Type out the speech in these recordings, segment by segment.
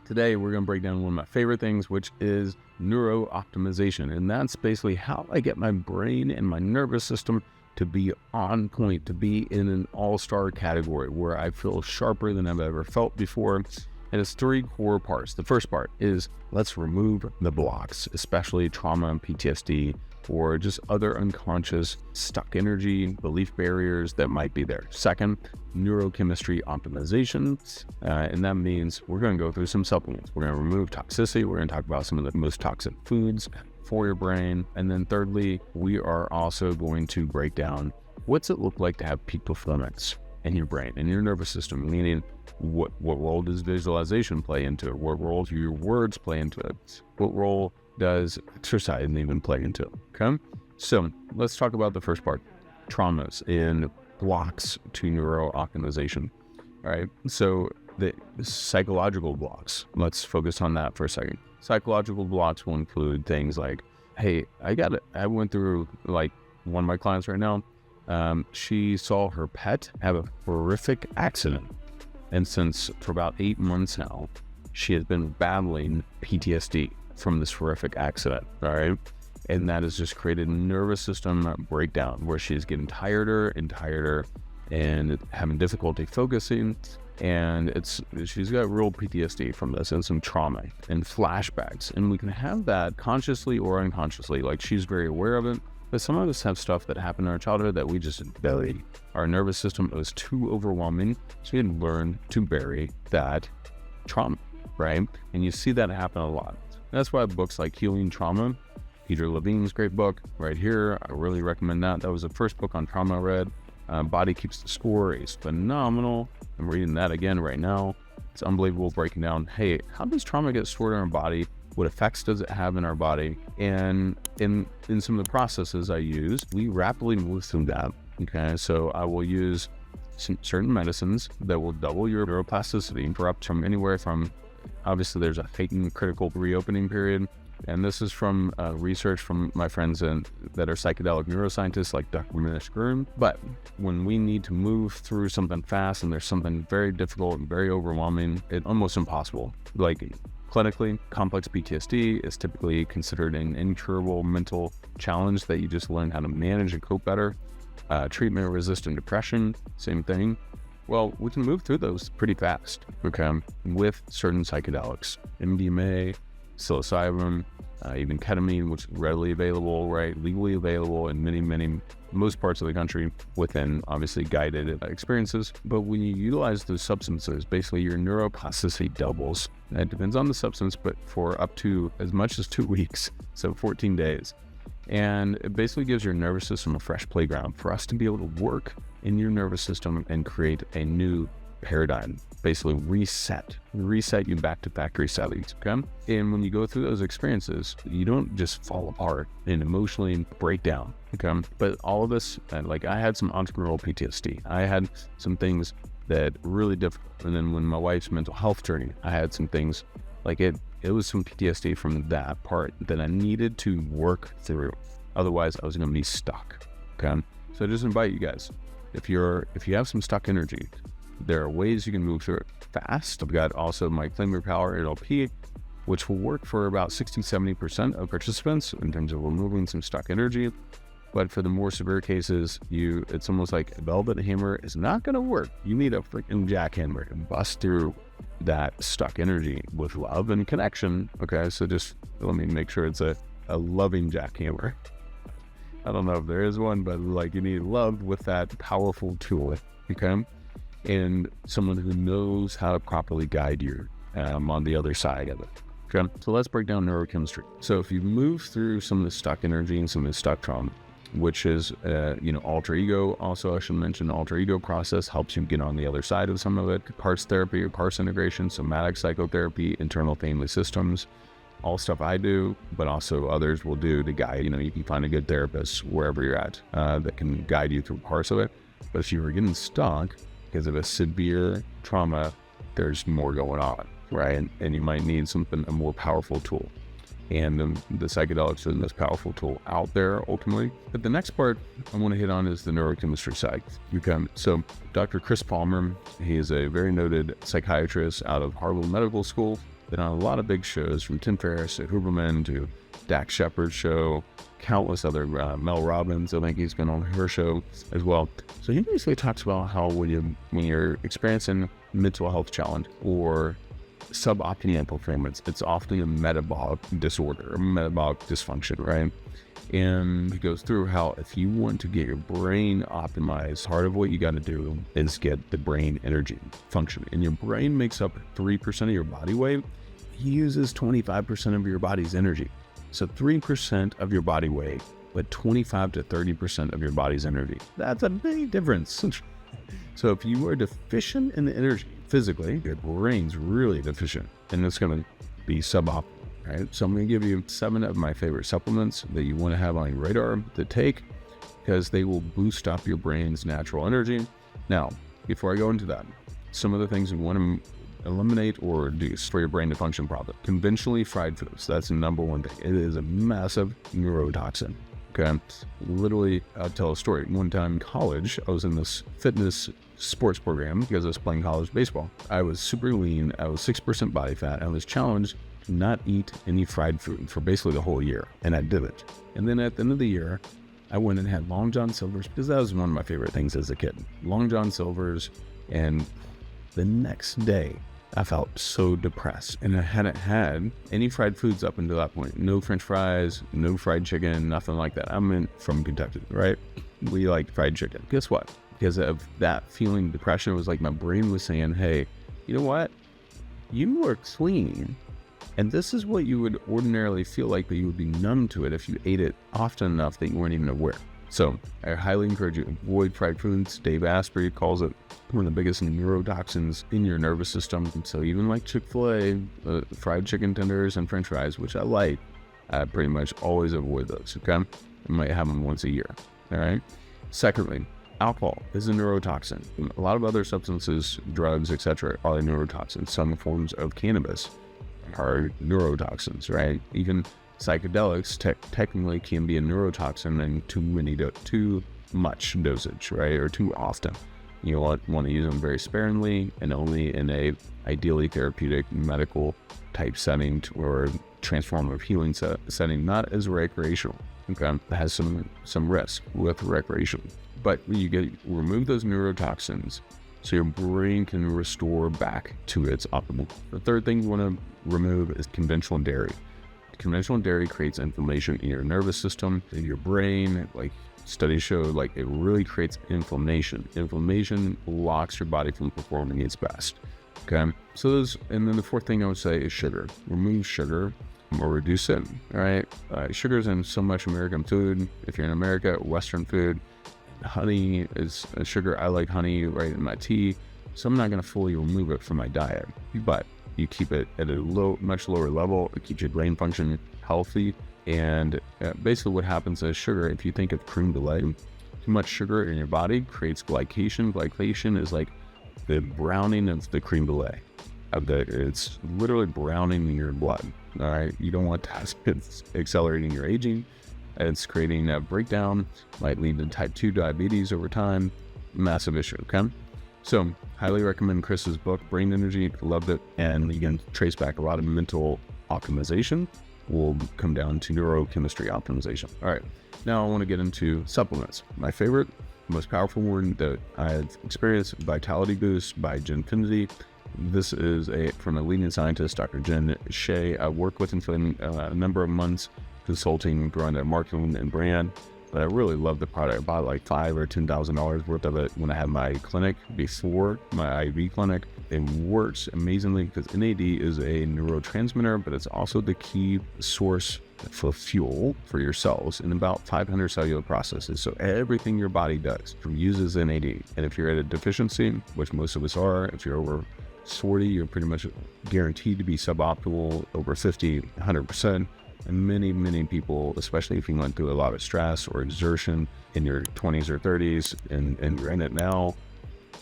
Today, we're going to break down one of my favorite things, which is neuro-optimization. And that's basically how I get my brain and my nervous system to be on point, to be in an all-star category where I feel sharper than I've ever felt before. And it's three core parts. The first part is let's remove the blocks, especially trauma and PTSD, or just other unconscious stuck energy, belief barriers that might be there. Second, neurochemistry optimization. And that means we're going to go through some supplements. We're going to remove toxicity. We're going to talk about some of the most toxic foods for your brain. And then thirdly, we are also going to break down what's it look like to have peak performance in your brain and your nervous system, meaning what role does visualization play into it? What role do your words play into it? What role does exercise even play into it? Okay, so let's talk about the first part, traumas and blocks to neuro-optimization. All right, so the psychological blocks, let's focus on that for a second. Psychological blocks will include things like, hey, I went through, like, one of my clients right now, she saw her pet have a horrific accident. And since for about 8 months now, she has been battling PTSD from this horrific accident, all right? And that has just created a nervous system breakdown where she's getting tireder and having difficulty focusing. And she's got real PTSD from this and some trauma and flashbacks. And we can have that consciously or unconsciously, like she's very aware of it. But some of us have stuff that happened in our childhood that we just buried. Our nervous system was too overwhelming, so we had to learn to bury that trauma, right? And you see that happen a lot. That's why books like Healing Trauma, Peter Levine's great book right here, I really recommend that. That was the first book on trauma I read. Body Keeps the Score is phenomenal. I'm reading that again right now. It's unbelievable, breaking down, hey, how does trauma get stored in our body? What effects does it have in our body? And in some of the processes I use, we rapidly move through that. Okay, so I will use certain medicines that will double your neuroplasticity for up to anywhere from, obviously there's a heightened critical reopening period. And this is from research from my friends that are psychedelic neuroscientists like Dr. Manish Gurung. But when we need to move through something fast and there's something very difficult and very overwhelming, it's almost impossible. Like, clinically, complex PTSD is typically considered an incurable mental challenge that you just learn how to manage and cope better. Treatment-resistant depression, same thing. Well, we can move through those pretty fast, okay, with certain psychedelics, MDMA, psilocybin, even ketamine, which is readily available, right, legally available in most parts of the country within obviously guided experiences. But when you utilize those substances, basically your neuroplasticity doubles. It depends on the substance, but for up to as much as 2 weeks, so 14 days. And it basically gives your nervous system a fresh playground for us to be able to work in your nervous system and create a new paradigm, basically reset you back to factory settings, okay? And when you go through those experiences, you don't just fall apart and emotionally break down, okay? But all of us, like I had some entrepreneurial PTSD. I had some things that really difficult. And then when my wife's mental health journey, I had some things like it was some PTSD from that part that I needed to work through. Otherwise, I was going to be stuck, okay? So I just invite you guys, if you have some stuck energy, there are ways you can move through it fast. I've got also my Claim Your Power NLP, which will work for about 60-70% of participants in terms of removing some stuck energy. But for the more severe cases, it's almost like a velvet hammer is not going to work. You need a freaking jackhammer to bust through that stuck energy with love and connection. Okay, so just let me make sure it's a loving jackhammer. I don't know if there is one, but like you need love with that powerful tool. Okay. And someone who knows how to properly guide you on the other side of it. Okay, so let's break down neurochemistry. So if you move through some of the stuck energy and some of the stuck trauma, which is, alter ego, also I should mention the alter ego process helps you get on the other side of some of it. Parts therapy or parts integration, somatic psychotherapy, internal family systems, all stuff I do, but also others will do to guide, you can find a good therapist wherever you're at that can guide you through parts of it. But if you were getting stuck, because of a severe trauma, there's more going on, right? And you might need a more powerful tool. And the psychedelics are the most powerful tool out there ultimately. But the next part I want to hit on is the neurochemistry side. So Dr. Chris Palmer, he is a very noted psychiatrist out of Harvard Medical School. Been on a lot of big shows, from Tim Ferriss to Huberman to Dax Shepard's show, countless other, Mel Robbins, I think he's been on her show as well. So he basically talks about how when you're experiencing mental health challenge or suboptimal performance, it's often a metabolic disorder, a metabolic dysfunction, right? And he goes through how if you want to get your brain optimized, part of what you got to do is get the brain energy function. And your brain makes up 3% of your body weight. He uses 25% of your body's energy. So 3% of your body weight, but 25 to 30% of your body's energy. That's a big difference. So if you are deficient in the energy physically, your brain's really deficient, and it's going to be suboptimal, right? So I'm going to give you 7 of my favorite supplements that you want to have on your radar to take, because they will boost up your brain's natural energy. Now, before I go into that, some of the things you want to eliminate or reduce for your brain to function properly. Conventionally fried foods, that's the number one thing. It is a massive neurotoxin. Okay, literally, I'll tell a story. One time in college, I was in this fitness sports program because I was playing college baseball. I was super lean. I was 6% body fat. I was challenged to not eat any fried food for basically the whole year, and I did it. And then at the end of the year, I went and had Long John Silver's, because that was one of my favorite things as a kid. Long John Silver's, and the next day, I felt so depressed, and I hadn't had any fried foods up until that point. No French fries, no fried chicken, nothing like that. I'm from Kentucky, right? We like fried chicken. Guess what? Because of that feeling depression, it was like my brain was saying, hey, you know what? You are clean, and this is what you would ordinarily feel like, but you would be numb to it if you ate it often enough that you weren't even aware. So I highly encourage you to avoid fried foods. Dave Asprey calls it one of the biggest neurotoxins in your nervous system. So even like Chick-fil-A, fried chicken tenders and French fries, which I like, I pretty much always avoid those, okay? I might have them once a year, all right? Secondly, alcohol is a neurotoxin. A lot of other substances, drugs, etc., are neurotoxins. Some forms of cannabis are neurotoxins, right? Even psychedelics technically can be a neurotoxin in too much dosage, right? Or too often. You want to use them very sparingly and only in a ideally therapeutic medical type setting or transformative healing setting, not as recreational. Okay, it has some risk with recreation, but you remove those neurotoxins so your brain can restore back to its optimal. The third thing you want to remove is conventional dairy. Conventional dairy creates inflammation in your nervous system, in your brain. Like studies show, like it really creates inflammation. Inflammation blocks your body from performing its best. Okay, so and then the fourth thing I would say is sugar. Remove sugar or reduce it. All right, sugar's in so much American food. If you're in America, Western food. Honey is a sugar. I like honey right in my tea, so I'm not going to fully remove it from my diet, but you keep it at a much lower level. It keeps your brain function healthy. And basically what happens is sugar, if you think of creme brulee, too much sugar in your body creates glycation. Glycation is like the browning of the creme brulee. It's literally browning in your blood. All right, you don't want that. It's accelerating your aging. It's creating a breakdown, might lead to type 2 diabetes over time. Massive issue, okay? So, highly recommend Chris's book, Brain Energy. Loved it. And you can trace back a lot of mental optimization. Will come down to neurochemistry optimization. All right, now I want to get into supplements. My favorite, most powerful one that I've experienced, Vitality Boost by Genfinity. This is from a leading scientist, Dr. Jen Shea. I worked with him for a number of months, consulting, growing their marketing and brand. But I really love the product. I bought like $5,000 or $10,000 worth of it when I had my clinic before my IV clinic. It works amazingly because NAD is a neurotransmitter, but it's also the key source for fuel for your cells in about 500 cellular processes. So everything your body does uses NAD. And if you're at a deficiency, which most of us are, if you're over 40, you're pretty much guaranteed to be suboptimal, over 50, 100%. And many people, especially if you went through a lot of stress or exertion in your 20s or 30s and you're in it now,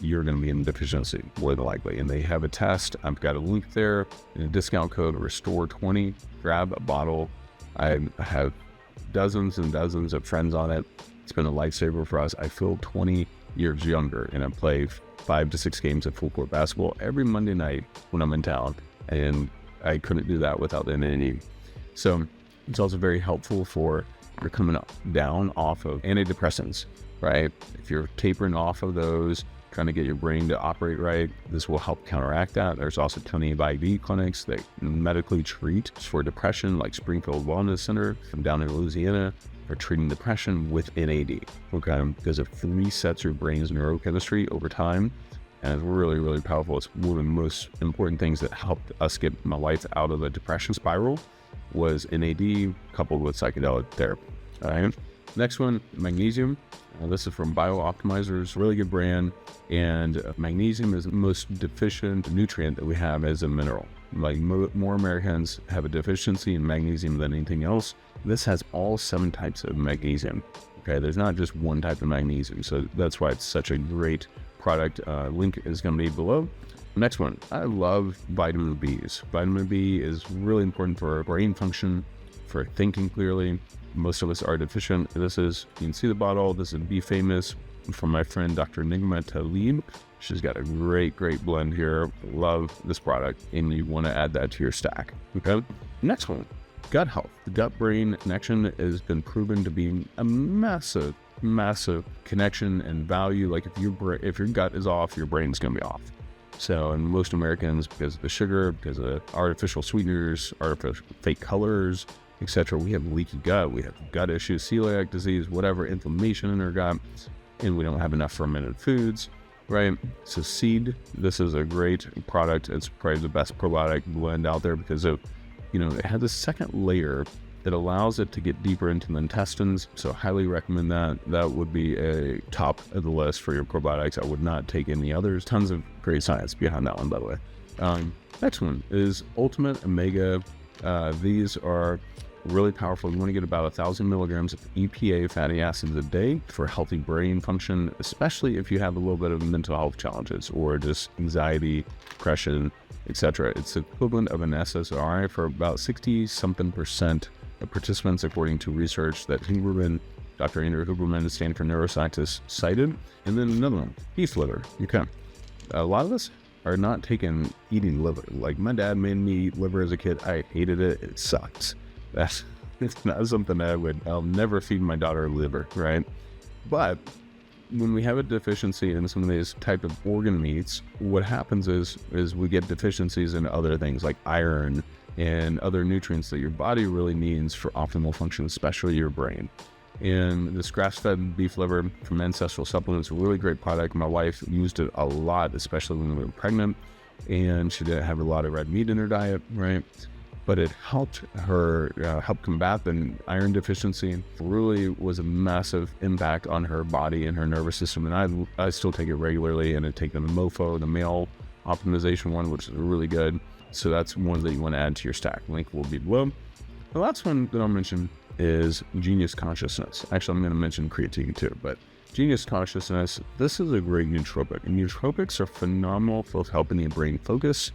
you're going to be in deficiency more than likely. And they have a test. I've got a link there and a discount code, RESTORE20. Grab a bottle. I have dozens and dozens of friends on it. It's been a lifesaver for us. I feel 20 years younger, and I play 5 to 6 games of full court basketball every Monday night when I'm in town. And I couldn't do that without the NAD. So it's also very helpful for you're coming down off of antidepressants, right? If you're tapering off of those, trying to get your brain to operate right, this will help counteract that. There's also plenty of IV clinics that medically treat for depression, like Springfield Wellness Center from down in Louisiana, for treating depression with NAD, okay? Because it resets your brain's neurochemistry over time, and it's really, really powerful. It's one of the most important things that helped us get my wife out of a depression spiral was NAD coupled with psychedelic therapy. All right. Next one, magnesium. This is from Biooptimizers, really good brand. And magnesium is the most deficient nutrient that we have as a mineral. Like more Americans have a deficiency in magnesium than anything else. This has all 7 types of magnesium. Okay, there's not just one type of magnesium. So that's why it's such a great product. Link is going to be below. Next one, I love vitamin Bs. Vitamin B is really important for brain function, for thinking clearly. Most of us are deficient. This is, you can see the bottle. This is Be Famous from my friend Dr. Nigma Talib. She's got a great blend here. Love this product, and you want to add that to your stack. Okay. Next one, gut health. The gut-brain connection has been proven to be a massive connection and value. Like if your gut is off, your brain's gonna be off. So, and most Americans, because of the sugar, because of artificial sweeteners, artificial fake colors, etc., we have leaky gut, we have gut issues, celiac disease, whatever, inflammation in our gut, and we don't have enough fermented foods, right? So Seed, this is a great product. It's probably the best probiotic blend out there because of, it has a second layer that allows it to get deeper into the intestines. So highly recommend that. That would be a top of the list for your probiotics. I would not take any others. Tons of great science behind that one, by the way. Next one is Ultimate Omega. These are really powerful. You want to get about 1,000 milligrams of EPA fatty acids a day for healthy brain function, especially if you have a little bit of mental health challenges or just anxiety, depression, etc. It's equivalent of an SSRI for about 60-something% of participants, according to research that Dr. Andrew Huberman, Stanford neuroscientist, cited. And then another one, beef liver. Okay. A lot of us are not eating liver. Like my dad made me eat liver as a kid. I hated it. It sucks. It's not something I'll never feed my daughter liver, right? But when we have a deficiency in some of these type of organ meats, what happens is we get deficiencies in other things like iron and other nutrients that your body really needs for optimal function, especially your brain. And this grass-fed beef liver from Ancestral Supplements, a really great product. My wife used it a lot, especially when we were pregnant, and she didn't have a lot of red meat in her diet, right? But it helped her help combat the iron deficiency. It really was a massive impact on her body and her nervous system. And I still take it regularly, and I take the MOFO, the male optimization one, which is really good. So that's one that you want to add to your stack. Link will be below. The last one that I'll mention is Genius Consciousness. Actually, I'm going to mention creatine too, but Genius Consciousness, this is a great nootropic. And nootropics are phenomenal for helping the brain focus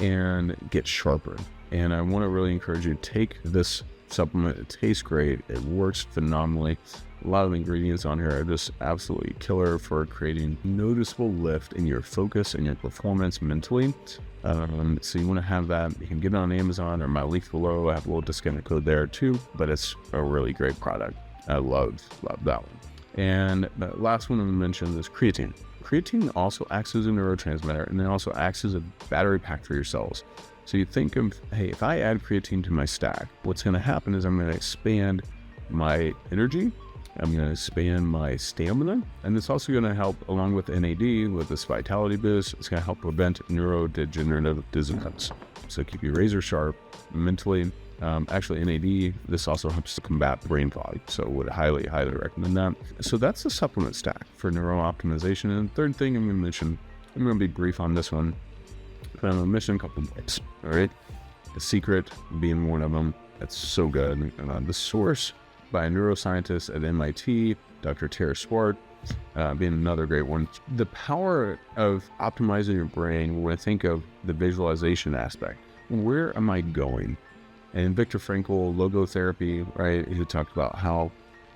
and get sharper. And I want to really encourage you to take this supplement. It tastes great. It works phenomenally. A lot of the ingredients on here are just absolutely killer for creating noticeable lift in your focus and your performance mentally. So you want to have that. You can get it on Amazon or my link below. I have a little discount code there too, but it's a really great product. I love that one. And the last one I'm going to mention is creatine. Creatine also acts as a neurotransmitter, and it also acts as a battery pack for your cells. So you think of, hey, if I add creatine to my stack, what's going to happen is I'm going to expand my energy, I'm going to expand my stamina, and it's also going to help, along with NAD, with this vitality boost, it's going to help prevent neurodegenerative disease. So keep you razor sharp mentally. Actually, NAD, this also helps to combat brain fog, so would highly recommend that. So that's the supplement stack for neuro-optimization. And the third thing I'm going to mention, I'm going to be brief on this one, but I'm going to mention a couple books, all right? The Secret being one of them. That's so good. The Source by a neuroscientist at MIT, Dr. Tara Swart. being another great one. The power of optimizing your brain, when I think of the visualization aspect, where am I going? And Viktor Frankl, logotherapy, right? He talked about how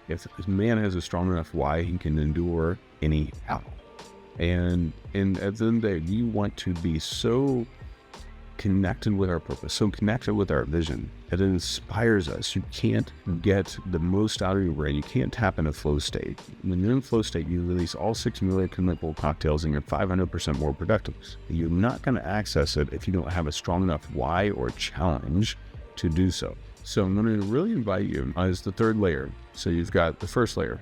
if man has a strong enough why, he can endure any how. And at the end of the day, you want to be so connected with our purpose, so connected with our vision, that it inspires us. You can't get the most out of your brain. You can't tap into flow state. When you're in flow state, you release all 6 million chemical cocktails and you're 500% more productive. You're not going to access it if you don't have a strong enough why or challenge to do so. So I'm going to really invite you as the third layer. So you've got the first layer,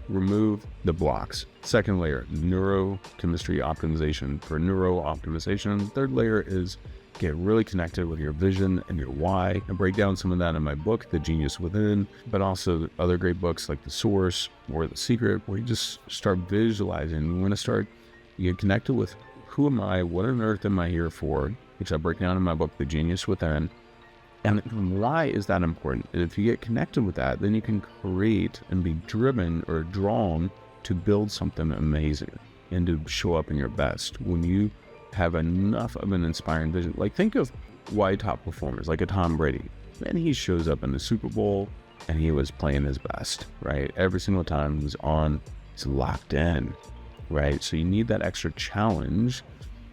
remove the blocks. Second layer, neurochemistry optimization for neuro-optimization. Third layer is get really connected with your vision and your why. I break down some of that in my book, The Genius Within, but also other great books like The Source or The Secret, where you just start visualizing. You want to start, you get connected with who am I, what on earth am I here for, which I break down in my book, The Genius Within. And why is that important? And if you get connected with that, then you can create and be driven or drawn to build something amazing and to show up in your best. When you have enough of an inspiring vision, like think of why top performers, like a Tom Brady, and he shows up in the Super Bowl and he was playing his best, right? Every single time he was on, he's locked in, right? So you need that extra challenge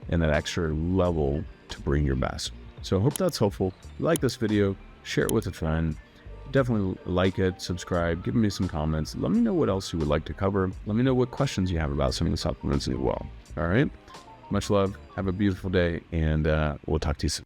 and that extra level to bring your best. So I hope that's helpful. If you like this video, share it with a friend. Definitely like it, subscribe, give me some comments. Let me know what else you would like to cover. Let me know what questions you have about some of the supplements as well. All right. Much love. Have a beautiful day, and we'll talk to you soon.